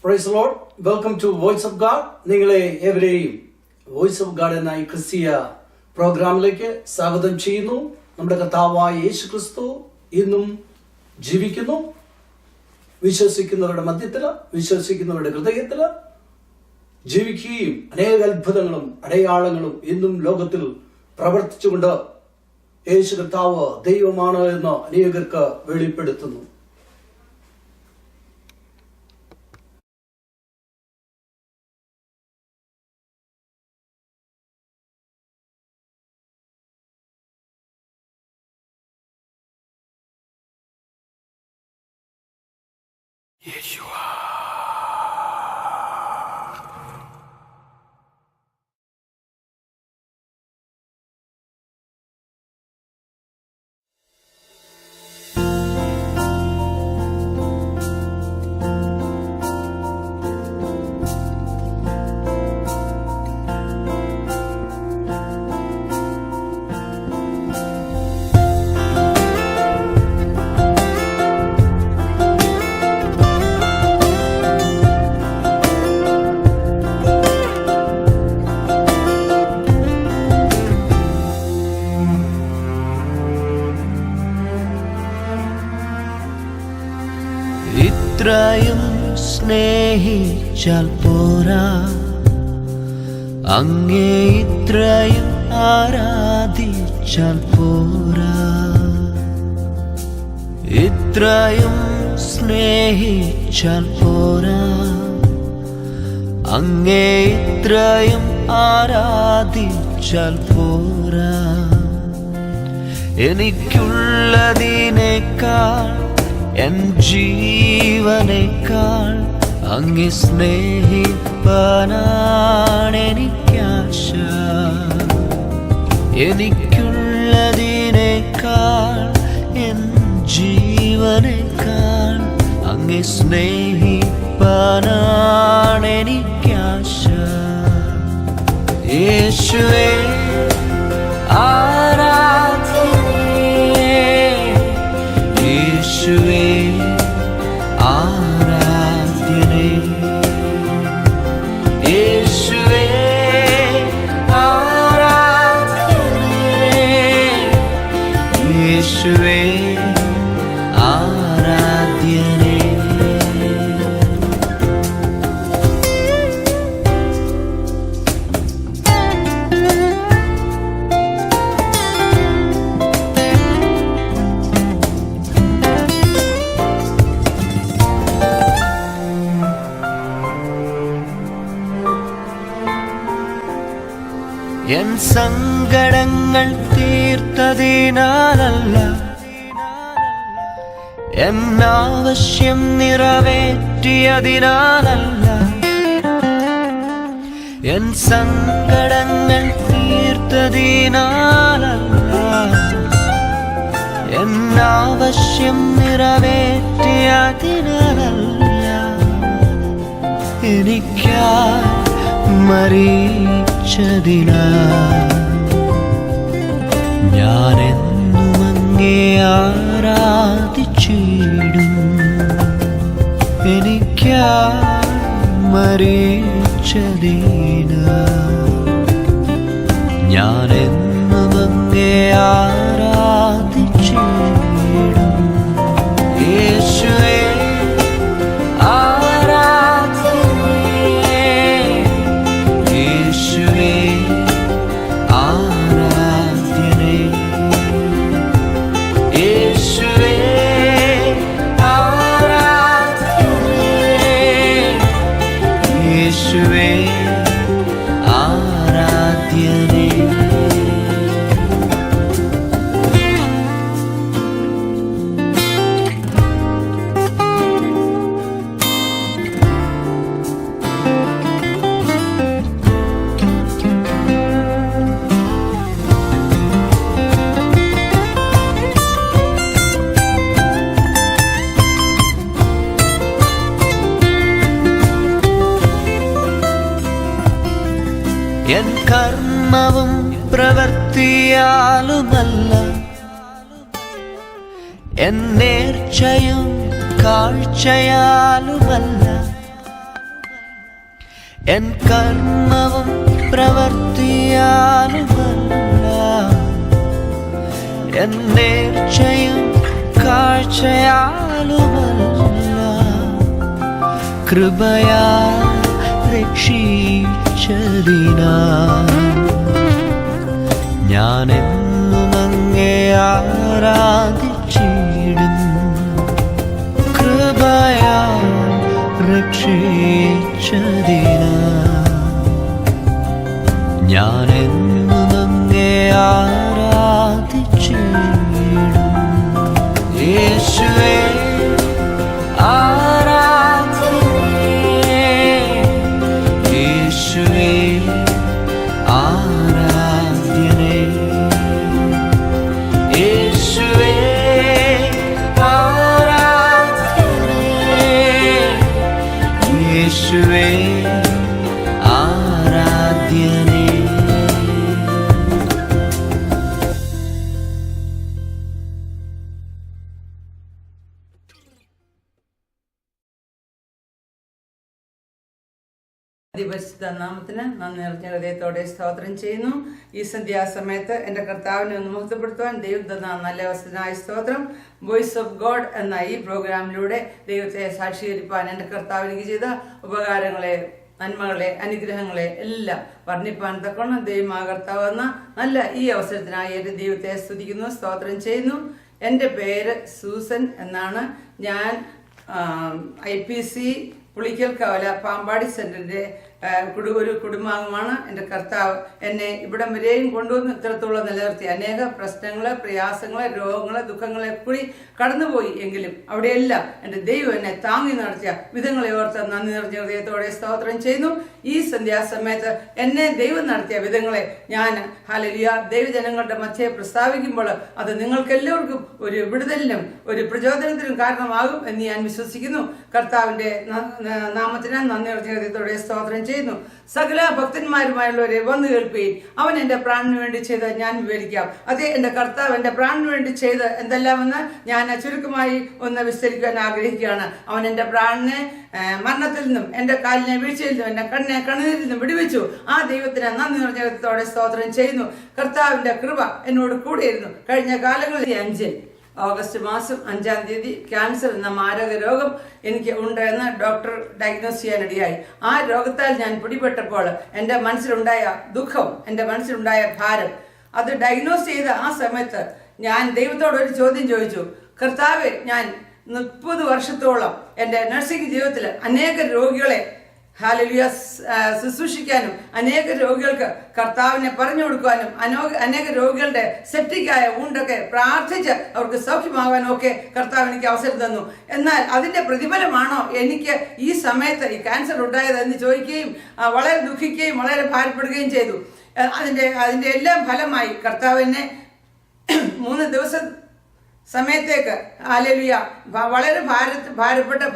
Price the Lord. Welcome to voice of God. നിങ്ങളെ ഏവരെയും voice of God എന്ന ഈ ക്രിസ്തീയ പ്രോഗ്രാമിലേക്ക് സ്വാഗതം ചെയ്യുന്നു. നമ്മുടെ കർത്താവായ യേശു ക്രിസ്തു ഇന്നും ജീവിക്കുന്നു. വിശ്വസിക്കുന്നവരുടെ മധ്യത്തില്, വിശ്വസിക്കുന്നവരുടെ ഹൃദയത്തില് ജീവിക്കുകയും അനേക അത്ഭുതങ്ങളും അടയാളങ്ങളും ഇന്നും ലോകത്തിൽ പ്രവർത്തിച്ചുകൊണ്ട് യേശു കർത്താവ് ദൈവമാണ് എന്ന് അനേകർക്ക് വെളിപ്പെടുത്തുന്നു. ഇത്രയും സ്നേഹിച്ചാൽ പോരാ, അങ്ങേ ഇത്രയും ആരാധിച്ചാൽ പോരാ. ഇത്രയും സ്നേഹിച്ചാൽ പോരാ, അങ്ങേ ഇത്രയും ആരാധിച്ചാൽ പോരാ. എനിക്കുള്ളതിനേക്കാൾ എൻ ജീവനേക്കാൾ അങ്ങേ സ്നേഹിപ്പാനാണെനിക്കാശ. എനിക്കുള്ളതിനേക്കാൾ എൻ ജീവനേക്കാൾ അങ്ങേ സ്നേഹിപ്പാനാണെനിക്കാശ. യേശുവേ യേശുവേ ആരാധ്യനേ, യേശുവേ ആരാധ്യനേ, യേശുവേ ആരാധ്യനേ. എൻ സങ്കടങ്ങൾ തീർത്തതിനാലല്ല, എന്നാവശ്യം നിറവേറ്റിയതിനാലല്ല. എൻ സങ്കടങ്ങൾ തീർത്തതിനാലല്ല, എന്നാവശ്യം നിറവേറ്റിയതിനാലല്ല. എനിക്കായി മരിച്ചതിനാൽ ഞാനെന്നും അങ്ങേ ആരാധിച്ചിടും. എനിക്കായി മരിച്ചതിനാൽ ഞാനെന്നും അങ്ങേ ആരാധിച്ചിടും. യേശുവേ യേശുവേ ആരാധ്യനേ. എൻ കർമ്മവും പ്രവൃത്തിയാലുമല്ല, എൻ നേർച്ചയും കാഴ്ചയാലുമല്ല, എൻ കർമ്മവും പ്രവർത്തിയാലുമല്ല, എൻ നേർച്ചയും കാഴ്ചയാലുമല്ല, കൃപയാൽ രക്ഷിച്ചതിനാൽ ഞാനെന്നും അങ്ങേ ആരാധിച്ചിടും. കൃപയാൽ രക്ഷിച്ചതിനാൽ ഞാനെന്നും അങ്ങേ ആരാധിച്ചിടും. യേശുവേ യേശുവേ ആരാധ്യനേ. അതിപരിശുദ്ധ നാമത്തിന് നന്ദി നിറഞ്ഞ ഹൃദയത്തോടെ സ്തോത്രം ചെയ്യുന്നു. ഈ സന്ധ്യാസമയത്ത് എൻ്റെ കർത്താവിനെ ഒന്ന് മുക്തപ്പെടുത്തുവാൻ ദൈവം തന്ന നല്ല അവസരത്തിനായ സ്തോത്രം. വോയിസ് ഓഫ് ഗോഡ് എന്ന ഈ പ്രോഗ്രാമിലൂടെ ദൈവത്തെ സാക്ഷീകരിപ്പാൻ എൻ്റെ കർത്താവ് എനിക്ക് ചെയ്ത ഉപകാരങ്ങളെ, നന്മകളെ, അനുഗ്രഹങ്ങളെ എല്ലാം വർണ്ണിപ്പാൻ തക്കണം ദൈവമാ കർത്താവ് എന്ന നല്ല ഈ അവസരത്തിനായി എൻ്റെ ദൈവത്തെ സ്തുതിക്കുന്നു, സ്തോത്രം ചെയ്യുന്നു. എൻ്റെ പേര് സൂസൻ എന്നാണ്. ഞാൻ IPC പുളിക്കൽ കവല പാമ്പാടി സെന്ററിന്റെ ഒരു കുടുംബാംഗമാണ്. എൻ്റെ കർത്താവ് എന്നെ ഇവിടം വരെയും കൊണ്ടുവന്ന് ഇത്രത്തോളം നിലനിർത്തി. അനേക പ്രശ്നങ്ങള്, പ്രയാസങ്ങള്, രോഗങ്ങള്, ദുഃഖങ്ങളെ കൂടി കടന്നുപോയി. എങ്കിലും അവിടെയെല്ലാം എൻ്റെ ദൈവം എന്നെ താങ്ങി നടത്തിയ വിധങ്ങളെ ഓർത്ത് നന്ദി നിറഞ്ഞ ഹൃദയത്തോടെ സ്തോത്രം ചെയ്യുന്നു. ഈ സന്ധ്യാസമയത്ത് എന്നെ ദൈവം നടത്തിയ വിധങ്ങളെ ഞാൻ ഹല്ലേലൂയ ദൈവജനങ്ങളുടെ മധ്യേ പ്രസ്താവിക്കുമ്പോൾ അത് നിങ്ങൾക്കെല്ലാവർക്കും ഒരു വിടുതലിനും ഒരു പ്രചോദനത്തിനും കാരണമാകും എന്ന് ഞാൻ വിശ്വസിക്കുന്നു. കർത്താവിന്റെ നാമത്തിന് നന്ദി നിറഞ്ഞ ഹൃദയത്തോടെ സ്തോത്രം ചെയ്യുന്നു. സകല ഭക്തന്മാരുമായുള്ളവരെ വന്നു കേൾക്കുകയും അവൻ എൻ്റെ പ്രാണന് വേണ്ടി ചെയ്ത് ഞാൻ വിവരിക്കാം. അതേ, എൻ്റെ കർത്താവ് എൻ്റെ പ്രാണന് വേണ്ടി ചെയ്ത് എന്തെല്ലാമെന്ന് ഞാൻ ചുരുക്കമായി ഒന്ന് വിസ്തരിക്കുവാൻ ആഗ്രഹിക്കുകയാണ്. അവൻ എൻ്റെ പ്രാണനെ മരണത്തിൽ നിന്നും, എൻ്റെ കാലിനെ വീഴ്ചയിൽ നിന്നും, എൻ്റെ കണ്ണിനെ കണ്ണീരിൽ നിന്നും വിടുവിച്ചു. ആ ദൈവത്തിന് നന്ദി നിറഞ്ഞ ഹൃദയത്തോടെ സ്തോത്രം ചെയ്യുന്നു. കർത്താവിന്റെ കൃപ എന്നോട് കൂടിയിരുന്നു. കഴിഞ്ഞ കാലങ്ങളിൽ 5 ഓഗസ്റ്റ് മാസം 5-ാം തീയതി ക്യാൻസർ എന്ന മാരക രോഗം എനിക്ക് ഉണ്ട് എന്ന് ഡോക്ടർ ഡയഗ്നോസ് ചെയ്യാനിടയായി. ആ രോഗത്താൽ ഞാൻ പിടിപെട്ടപ്പോൾ എൻ്റെ മനസ്സിലുണ്ടായ ദുഃഖം, എൻ്റെ മനസ്സിലുണ്ടായ ഭാരം, അത് ഡയഗ്നോസ് ചെയ്ത ആ സമയത്ത് ഞാൻ ദൈവത്തോട് ഒരു ചോദ്യം ചോദിച്ചു. കർത്താവേ, ഞാൻ 30 വർഷത്തോളം എൻ്റെ നഴ്സിംഗ് ജീവിതത്തിൽ അനേക രോഗികളെ ഹല്ലേലൂയ ശുശ്രൂഷിക്കാനും അനേക രോഗികൾക്ക് കർത്താവിനെ പറഞ്ഞു കൊടുക്കുവാനും അനേക രോഗികളുടെ സെപ്റ്റിക്കായ ഊണ്ടൊക്കെ പ്രാർത്ഥിച്ച് അവർക്ക് സൗഖ്യമാകാനും ഒക്കെ കർത്താവ് എനിക്ക് അവസരം തന്നു. എന്നാൽ അതിന്റെ പ്രതിഫലമാണോ എനിക്ക് ഈ സമയത്ത് ഈ ക്യാൻസർ ഉണ്ടായത് എന്ന് ചോദിക്കുകയും വളരെ ദുഃഖിക്കുകയും വളരെ ഭാരപ്പെടുകയും ചെയ്തു. അതിന്റെ എല്ലാം ഫലമായി കർത്താവിനെ 3 ദിവസം സമയത്തേക്ക് ഹല്ലേലൂയ വളരെ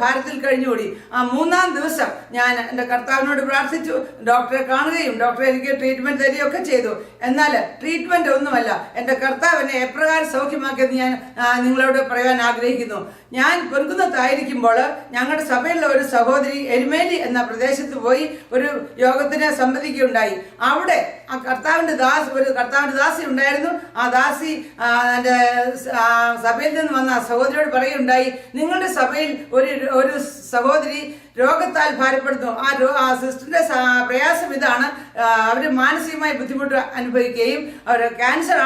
ഭാരത്തിൽ കഴിഞ്ഞുകൂടി. ആ 3-ാം ദിവസം ഞാൻ എൻ്റെ കർത്താവിനോട് പ്രാർത്ഥിച്ചു. ഡോക്ടറെ കാണുകയും ഡോക്ടറെ എനിക്ക് ട്രീറ്റ്മെന്റ് തരികയൊക്കെ ചെയ്തു. എന്നാൽ ട്രീറ്റ്മെന്റ് ഒന്നുമല്ല, എൻ്റെ കർത്താവ് എന്നെ എപ്രകാരം സൗഖ്യമാക്കിയെന്ന് ഞാൻ നിങ്ങളോട് പറയാൻ ആഗ്രഹിക്കുന്നു. ഞാൻ പൊൻകുന്നത്തായിരിക്കുമ്പോൾ ഞങ്ങളുടെ സഭയിലുള്ള ഒരു സഹോദരി എരുമേലി എന്ന പ്രദേശത്ത് പോയി ഒരു യോഗത്തിന് സംബന്ധിക്കുകയുണ്ടായി. അവിടെ ആ കർത്താവിന്റെ ദാസി ഉണ്ടായിരുന്നു. ആ ദാസി എൻ്റെ സഭയിൽ നിന്ന് വന്ന സഹോദരിയോട് പറയുകയുണ്ടായി, നിങ്ങളുടെ സഭയിൽ ഒരു സഹോദരി രോഗത്താൽ ഭാരപ്പെടുന്നു. ആ സിസ്റ്ററിന്റെ പ്രയാസം ഇതാണ്, അവർ മാനസികമായി ബുദ്ധിമുട്ട് അനുഭവിക്കുകയും അവർ ക്യാൻസർ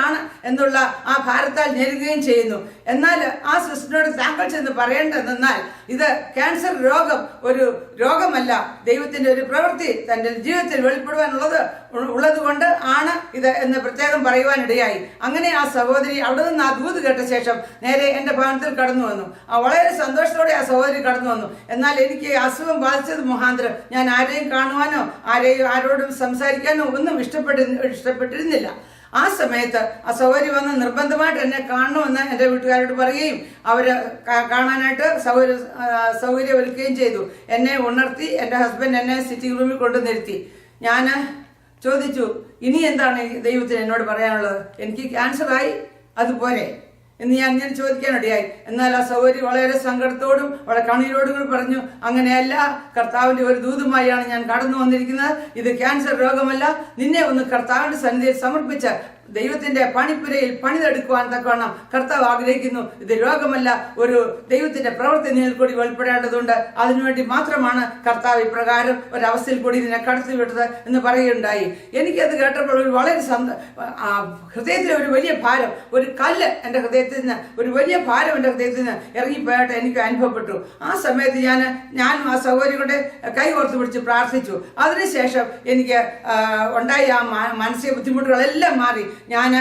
ആണ് എന്നുള്ള ആ ഭാരത്താൽ ഞെരുകയും ചെയ്യുന്നു. എന്നാൽ ആ സിസ്റ്ററിനോട് താങ്കൾ ചെന്ന് പറയേണ്ടതെന്നാൽ ഇത് ക്യാൻസർ രോഗം ഒരു രോഗമല്ല, ദൈവത്തിന്റെ ഒരു പ്രവൃത്തി തന്റെ ജീവിതത്തിൽ ഉള്ളത് കൊണ്ട് ആണ് ഇത് എന്ന് പ്രത്യേകം പറയുവാനിടയായി. അങ്ങനെ ആ സഹോദരി അവിടെ നിന്ന് ആ ദൂത് കേട്ട ശേഷം നേരെ എന്റെ ഭവനത്തിൽ കടന്നു വന്നു. വളരെ സന്തോഷത്തോടെ ആ സഹോദരി കടന്നു വന്നു. എന്നാൽ എനിക്ക് അസുഖം ബാധിച്ചത് മുഖാന്തരം ഞാൻ ആരെയും കാണുവാനോ ആരോടും സംസാരിക്കാനോ ഒന്നും ഇഷ്ടപ്പെട്ടിരുന്നില്ല. ആ സമയത്ത് ആ സഹോദരി വന്ന് നിർബന്ധമായിട്ട് എന്നെ കാണണമെന്ന് എൻ്റെ വീട്ടുകാരോട് പറയുകയും അവര് കാണാനായിട്ട് സൗകര്യം ഒരുക്കുകയും ചെയ്തു. എന്നെ ഉണർത്തി എൻ്റെ ഹസ്ബൻഡ് എന്നെ സിറ്റിംഗ് റൂമിൽ കൊണ്ടു നിർത്തി. ഞാൻ ചോദിച്ചു, ഇനി എന്താണ് ദൈവത്തിന് എന്നോട് പറയാനുള്ളത്? എനിക്ക് ക്യാൻസറായി, അതുപോലെ എന്ന് ഞാൻ ചോദിക്കാനിടയായി. എന്നാൽ ആ സഹോദരി വളരെ സങ്കടത്തോടും വളരെ കണ്ണീരോടും കൂടി പറഞ്ഞു, അങ്ങനെയല്ല, കർത്താവിന്റെ ഒരു ദൂതുമായാണ് ഞാൻ കടന്നു വന്നിരിക്കുന്നത്. ഇത് ക്യാൻസർ രോഗമല്ല, നിന്നെ ഒന്ന് കർത്താവിന്റെ സന്നിധിയിൽ സമർപ്പിച്ച ദൈവത്തിന്റെ പണിപ്പുരയിൽ പണിതെടുക്കുവാൻ തക്കവണ്ണം കർത്താവ് ആഗ്രഹിക്കുന്നു. ഇത് രോഗമല്ല, ഒരു ദൈവത്തിന്റെ പ്രവൃത്തി നിന്നിൽ കൂടി വെളിപ്പെടേണ്ടതുണ്ട്. അതിനുവേണ്ടി മാത്രമാണ് കർത്താവ് ഇപ്രകാരം ഒരവസ്ഥയിൽ കൂടി ഇതിനെ കടത്തിവിട്ടത് എന്ന് പറയുകയുണ്ടായി. എനിക്കത് കേട്ടപ്പോൾ ഒരു വളരെ ഹൃദയത്തിലെ ഒരു വലിയ ഭാരം, ഒരു കല്ല് എൻ്റെ ഹൃദയത്തിൽ നിന്ന്, ഒരു വലിയ ഭാരം എൻ്റെ ഹൃദയത്തിൽ നിന്ന് ഇറങ്ങിപ്പോയിട്ട് എനിക്ക് അനുഭവപ്പെട്ടു. ആ സമയത്ത് ഞാനും ആ സഹോദരിയുടെ കൈ കോർത്ത് പിടിച്ച് പ്രാർത്ഥിച്ചു. അതിനുശേഷം എനിക്ക് ഉണ്ടായ ആ മാനസിക ബുദ്ധിമുട്ടുകളെല്ലാം മാറി. ഞാൻ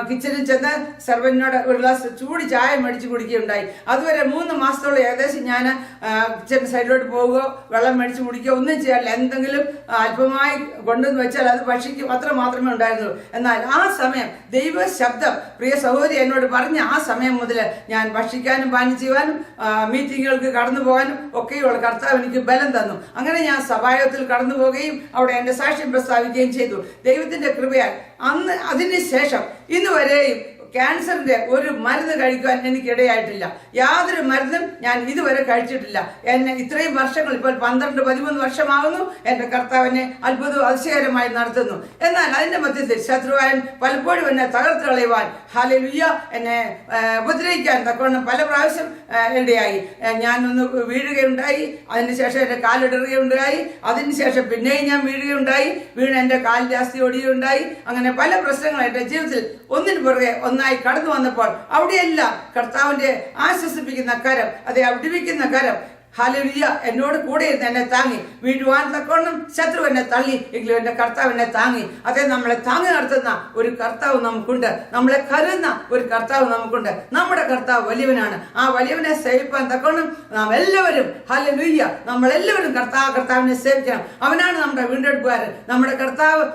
കിച്ചണിൽ ചെന്ന് സെർവന്റിനോട് ഒരു ഗ്ലാസ് ചൂട് ചായ മേടിച്ച് കുടിക്കുകയുണ്ടായി. അതുവരെ 3 മാസത്തോളം ഏകദേശം ഞാൻ കിച്ചൺ സൈഡിലോട്ട് പോവുകയോ വെള്ളം മേടിച്ച് കുടിക്കുകയോ ഒന്നും ചെയ്യാറില്ല. എന്തെങ്കിലും അല്പമായി കൊണ്ടുവന്ന് വെച്ചാൽ അത് ഭക്ഷിക്കും, അത്ര മാത്രമേ ഉണ്ടായിരുന്നുള്ളൂ. എന്നാൽ ആ സമയം ദൈവ ശബ്ദം പ്രിയ സഹോദരി എന്നോട് പറഞ്ഞ ആ സമയം മുതൽ ഞാൻ ഭക്ഷിക്കാനും പാനം ചെയ്യുവാനും മീറ്റിങ്ങുകൾക്ക് കടന്നു പോകാനും ഒക്കെയുള്ള കർത്താവ് എനിക്ക് ബലം തന്നു. അങ്ങനെ ഞാൻ സഭായോഗത്തിൽ കടന്നു പോവുകയും അവിടെ എൻ്റെ സാക്ഷ്യം പ്രസ്താവിക്കുകയും ചെയ്തു. ദൈവത്തിന്റെ കൃപയാൽ അതിന് ശേഷം ഇന്ന് വരെയും ക്യാൻസറിന്റെ ഒരു മരുന്ന് കഴിക്കുവാൻ എനിക്കിടയായിട്ടില്ല. യാതൊരു മരുന്നും ഞാൻ ഇതുവരെ കഴിച്ചിട്ടില്ല. എന്നെ ഇത്രയും വർഷങ്ങൾ, ഇപ്പോൾ 12-13 വർഷമാകുന്നു, എന്റെ കർത്താവിനെ അത്ഭുതവും അതിശയകരമായി നടത്തുന്നു. എന്നാൽ അതിന്റെ മധ്യത്തിൽ ശത്രുവായൻ പലപ്പോഴും എന്നെ തകർത്ത് കളയുവാൻ, ഹല്ലേലൂയ, എന്നെ ഉപദ്രവിക്കാൻ തക്കവണ്ണം പല പ്രാവശ്യം ഇടയായി. ഞാനൊന്ന് വീഴുകയുണ്ടായി, അതിനുശേഷം എന്റെ കാലിടറുകയുണ്ടായി, അതിനുശേഷം പിന്നെയും ഞാൻ വീഴുകയുണ്ടായി, വീണ് എന്റെ കാലിന്റെ അസ്ഥി ഒടിയുണ്ടായി. അങ്ങനെ പല പ്രശ്നങ്ങൾ എന്റെ ജീവിതത്തിൽ ഒന്നിനു പുറകെ ഒന്നായി കടന്നു വന്നപ്പോൾ അവിടെയെല്ലാം കർത്താവിന്റെ ആശ്വസിപ്പിക്കുന്ന കരം, അതെ, വിടുവിക്കുന്ന കരം, ഹല്ലേലൂയ, എന്നോട് കൂടെ ഇരുന്ന് എന്നെ താങ്ങി. വീഴുവാൻ തക്കോണം ശത്രു എന്നെ തള്ളി, എങ്കിലും എന്റെ കർത്താവ് എന്നെ താങ്ങി. അതേ, നമ്മളെ താങ്ങി നടത്തുന്ന ഒരു കർത്താവ് നമുക്കുണ്ട്, നമ്മളെ കരുതുന്ന ഒരു കർത്താവ് നമുക്കുണ്ട്. നമ്മുടെ കർത്താവ് വലിയവനാണ്. ആ വലിയവനെ സേവിപ്പാൻ തക്കോണം നാം എല്ലാവരും, ഹല്ലേലൂയ, നമ്മളെല്ലാവരും കർത്താവിനെ സേവിക്കണം. അവനാണ് നമ്മുടെ വീണ്ടെടുപ്പുകാരൻ. നമ്മുടെ കർത്താവ്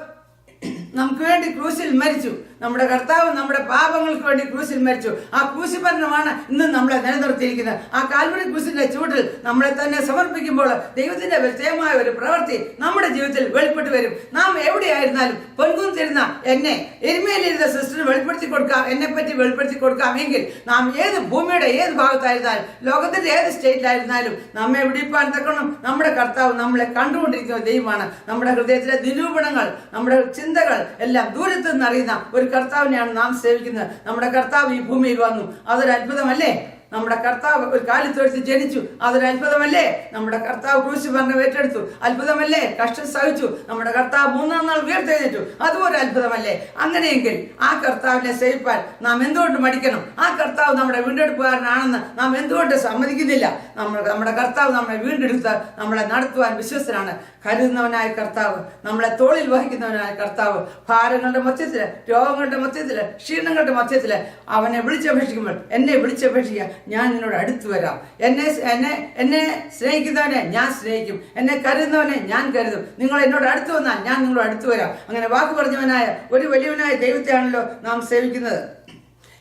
നമുക്ക് വേണ്ടി ക്രൂശിൽ മരിച്ചു. നമ്മുടെ കർത്താവ് നമ്മുടെ പാപങ്ങൾക്ക് വേണ്ടി ക്രൂശിൽ മരിച്ചു. ആ ക്രൂശിമരണമാണ് ഇന്ന് നമ്മളെ നിലനിർത്തിയിരിക്കുന്നത്. ആ കാൽവരി ക്രൂശിന്റെ ചൂട്ടിൽ നമ്മളെ തന്നെ സമർപ്പിക്കുമ്പോൾ ദൈവത്തിന്റെ വ്യക്തമായ ഒരു പ്രവൃത്തി നമ്മുടെ ജീവിതത്തിൽ വെളിപ്പെട്ട് വരും. നാം എവിടെയായിരുന്നാലും പൊൻകുന്നിരുന്ന എന്നെ എരുമയിലിരുന്ന സിസ്റ്ററിന് വെളിപ്പെടുത്തി കൊടുക്കാം, എന്നെ പറ്റി വെളിപ്പെടുത്തി കൊടുക്കാം എങ്കിൽ നാം ഏത് ഭൂമിയുടെ ഏത് ഭാഗത്തായിരുന്നാലും ലോകത്തിന്റെ ഏത് സ്റ്റേറ്റിലായിരുന്നാലും നമ്മെ വിടിപ്പാൻ തക്കണം നമ്മുടെ കർത്താവ് നമ്മളെ കണ്ടുകൊണ്ടിരിക്കുന്ന ദൈവമാണ്. നമ്മുടെ ഹൃദയത്തിലെ നിരൂപണങ്ങൾ, നമ്മുടെ ചിന്തകൾ എല്ലാം ദൂരത്ത് നിന്ന് അറിയുന്ന ഒരു കർത്താവിനെയാണ് നാം സേവിക്കുന്നത്. നമ്മുടെ കർത്താവ് ഈ ഭൂമിയിൽ വന്നു, അതൊരു അത്ഭുതമല്ലേ? നമ്മുടെ കർത്താവ് ഒരു കാലിത്തൊഴുത്ത് ജനിച്ചു, അതൊരു അത്ഭുതമല്ലേ? നമ്മുടെ കർത്താവ് ക്രൂശ് മരണം ഏറ്റെടുത്തു, അത്ഭുതമല്ലേ? കഷ്ടം സഹിച്ചു, നമ്മുടെ കർത്താവ് 3-ാം നാൾ ഉയർത്തെഴുന്നേറ്റു, അതും ഒരു അത്ഭുതമല്ലേ? അങ്ങനെയെങ്കിൽ ആ കർത്താവിനെ സേവിപ്പാൻ നാം എന്തുകൊണ്ട് മടിക്കണം? ആ കർത്താവ് നമ്മുടെ വീണ്ടെടുപ്പുകാരനാണെന്ന് നാം എന്തുകൊണ്ട് സമ്മതിക്കുന്നില്ല? നമ്മുടെ കർത്താവ് നമ്മളെ വീണ്ടെടുത്ത് നമ്മളെ നടത്തുവാൻ വിശ്വസ്തനാണ്. കരുതുന്നവനായ കർത്താവ്, നമ്മളെ തോളിൽ വഹിക്കുന്നവനായ കർത്താവ്, ഭാരങ്ങളുടെ മധ്യത്തില്, രോഗങ്ങളുടെ മധ്യത്തില്, ക്ഷീണങ്ങളുടെ മധ്യത്തില് അവനെ വിളിച്ചപേക്ഷിക്കുമ്പോൾ, എന്നെ വിളിച്ചപേക്ഷിക്കുക, ഞാൻ നിന്നോട് അടുത്തു വരാം. എന്നെ സ്നേഹിക്കുന്നവനെ ഞാൻ സ്നേഹിക്കും, എന്നെ കരുതുന്നവനെ ഞാൻ കരുതും. നിങ്ങൾ എന്നോട് അടുത്തു വന്നാൽ ഞാൻ നിങ്ങളോട് അടുത്തു വരാം. അങ്ങനെ വാക്ക് പറഞ്ഞവനായ ഒരു വലിയവനായ ദൈവത്തെയാണല്ലോ നാം സേവിക്കുന്നത്.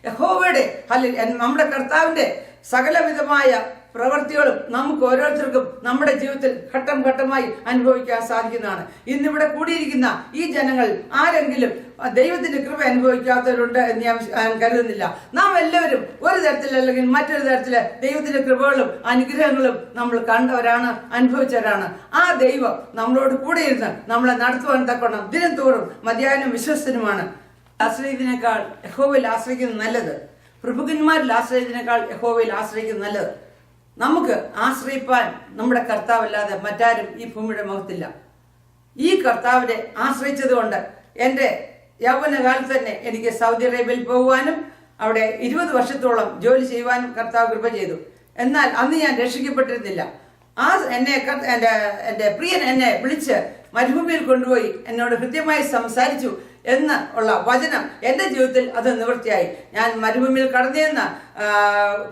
യഹോവയുടെ നമ്മുടെ കർത്താവിന്റെ സകലവിധമായ പ്രവൃത്തികളും നമുക്ക് ഓരോരുത്തർക്കും നമ്മുടെ ജീവിതത്തിൽ ഘട്ടം ഘട്ടമായി അനുഭവിക്കാൻ സാധിക്കുന്നതാണ്. ഇന്നിവിടെ കൂടിയിരിക്കുന്ന ഈ ജനങ്ങൾ ആരെങ്കിലും ദൈവത്തിന്റെ കൃപ അനുഭവിക്കാത്തവരുണ്ട് എന്ന് ഞാൻ കരുതുന്നില്ല. നാം എല്ലാവരും ഒരു തരത്തിൽ അല്ലെങ്കിൽ മറ്റൊരു തരത്തില് ദൈവത്തിന്റെ കൃപകളും അനുഗ്രഹങ്ങളും നമ്മൾ കണ്ടവരാണ്, അനുഭവിച്ചവരാണ്. ആ ദൈവം നമ്മളോട് കൂടെ ഇരുന്ന് നമ്മളെ നടത്തുവാൻ തക്കണം ദിനം തോറും മതിയാനും വിശ്വസ്തനുമാണ്. ആശ്രയത്തിനേക്കാൾ യഹോവയിൽ ആശ്രയിക്കുന്നത് നല്ലത്. പ്രഭുക്കന്മാരിൽ ആശ്രയത്തിനേക്കാൾ യഹോവയിൽ ആശ്രയിക്കുന്നത് നല്ലത്. നമുക്ക് ആശ്രയിപ്പാൻ നമ്മുടെ കർത്താവല്ലാതെ മറ്റാരും ഈ ഭൂമിയുടെ മുഖത്തില്ല. ഈ കർത്താവിനെ ആശ്രയിച്ചത് കൊണ്ട് എൻ്റെ യൗവനകാലത്ത് തന്നെ എനിക്ക് സൗദി അറേബ്യയിൽ പോകുവാനും അവിടെ 20 വർഷത്തോളം ജോലി ചെയ്യുവാനും കർത്താവ് കൃപ ചെയ്തു. എന്നാൽ അന്ന് ഞാൻ രക്ഷിക്കപ്പെട്ടിരുന്നില്ല. എൻ്റെ പ്രിയൻ എന്നെ വിളിച്ച് മരുഭൂമിയിൽ കൊണ്ടുപോയി എന്നോട് കൃത്യമായി സംസാരിച്ചു എന്ന് ഉള്ള വചനം എൻ്റെ ജീവിതത്തിൽ അത് നിവൃത്തിയായി. ഞാൻ മരുഭൂമിയിൽ കടന്നു ചെന്ന്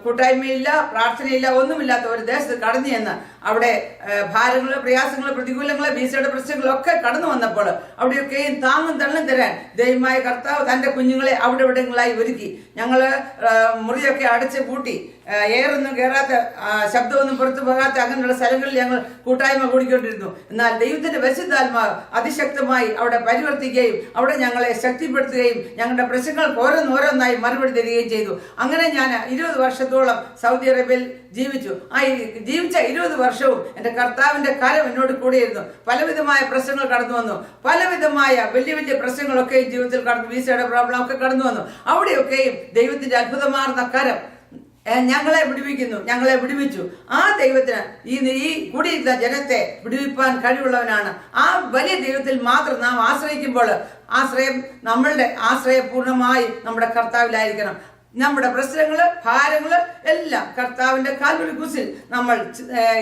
കൂട്ടായ്മയില്ല, പ്രാർത്ഥനയില്ല, ഒന്നുമില്ലാത്ത ഒരു ദേശത്ത് കടന്നു ചെന്ന് അവിടെ ഭാരങ്ങള്, പ്രയാസങ്ങള്, പ്രതികൂലങ്ങള്, വീസയുടെ പ്രശ്നങ്ങളൊക്കെ കടന്നു വന്നപ്പോൾ അവിടെയൊക്കെയും താങ്ങും തള്ളും തരാൻ ദൈവമായ കർത്താവ് തന്റെ കുഞ്ഞുങ്ങളെ അവിടെ ഇവിടങ്ങളായി ഒരുക്കി. ഞങ്ങള് മുറിയൊക്കെ അടച്ച് പൂട്ടി എയറൊന്നും കയറാത്ത ശബ്ദമൊന്നും പുറത്തു പോകാത്ത അങ്ങനെയുള്ള സ്ഥലങ്ങളിൽ ഞങ്ങൾ കൂട്ടായ്മ കൂടിക്കൊണ്ടിരുന്നു. എന്നാൽ ദൈവത്തിന്റെ പരിശുദ്ധാത്മാവ് അതിശക്തമായി അവിടെ പരിവർത്തിക്കുകയും അവിടെ ഞങ്ങളെ ശക്തിപ്പെടുത്തുകയും ഞങ്ങളുടെ പ്രശ്നങ്ങൾക്ക് ഓരോന്നോരോന്നായി മറുപടി തരികയും ചെയ്തു. അങ്ങനെ ഞാൻ 20 വർഷത്തോളം സൗദി അറേബ്യയിൽ ജീവിച്ചു. ജീവിച്ച 20 വർഷവും എൻ്റെ കർത്താവിന്റെ കരം എന്നോട് കൂടെയിരുന്നു. പലവിധമായ പ്രശ്നങ്ങൾ കടന്നു വന്നു. പലവിധമായ വലിയ വലിയ പ്രശ്നങ്ങളൊക്കെയും ജീവിതത്തിൽ കടന്നു, വിസയുടെ പ്രോബ്ലം ഒക്കെ കടന്നു വന്നു. അവിടെയൊക്കെയും ദൈവത്തിന്റെ അത്ഭുതമാർന്ന കരം ഞങ്ങളെ വിടുവിച്ചു. ആ ദൈവത്തിന് ഈ കൂടിയിരുന്ന ജനത്തെ വിടുവിപ്പാൻ കഴിവുള്ളവനാണ്. ആ വലിയ ദൈവത്തിൽ മാത്രം നാം ആശ്രയിക്കുമ്പോൾ നമ്മളുടെ ആശ്രയം പൂർണ്ണമായി നമ്മുടെ കർത്താവിലായിരിക്കണം. നമ്മുടെ പ്രശ്നങ്ങള്, ഭാരങ്ങള് എല്ലാം കർത്താവിന്റെ കാൽവരി കുരിശിൽ നമ്മൾ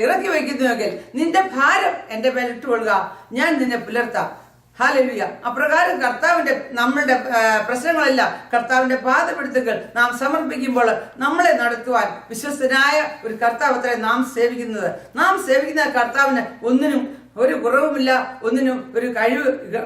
ഇറക്കി വയ്ക്കുന്നുവെങ്കിൽ നിന്റെ ഭാരം എന്റെ മേൽ ഇട്ടുകൊള്ളുക, ഞാൻ നിന്നെ പുലർത്താം. ഹല്ലേലൂയ. അപ്രകാരം നമ്മളുടെ പ്രശ്നങ്ങളെല്ലാം കർത്താവിന്റെ പാദപിടുത്തങ്ങൾ നാം സമർപ്പിക്കുമ്പോൾ നമ്മളെ നടത്തുവാൻ വിശ്വസ്തനായ ഒരു കർത്താവത്രേ നാം സേവിക്കുന്ന കർത്താവിന് ഒന്നിനും ഒരു കുറവുമില്ല, ഒന്നിനും ഒരു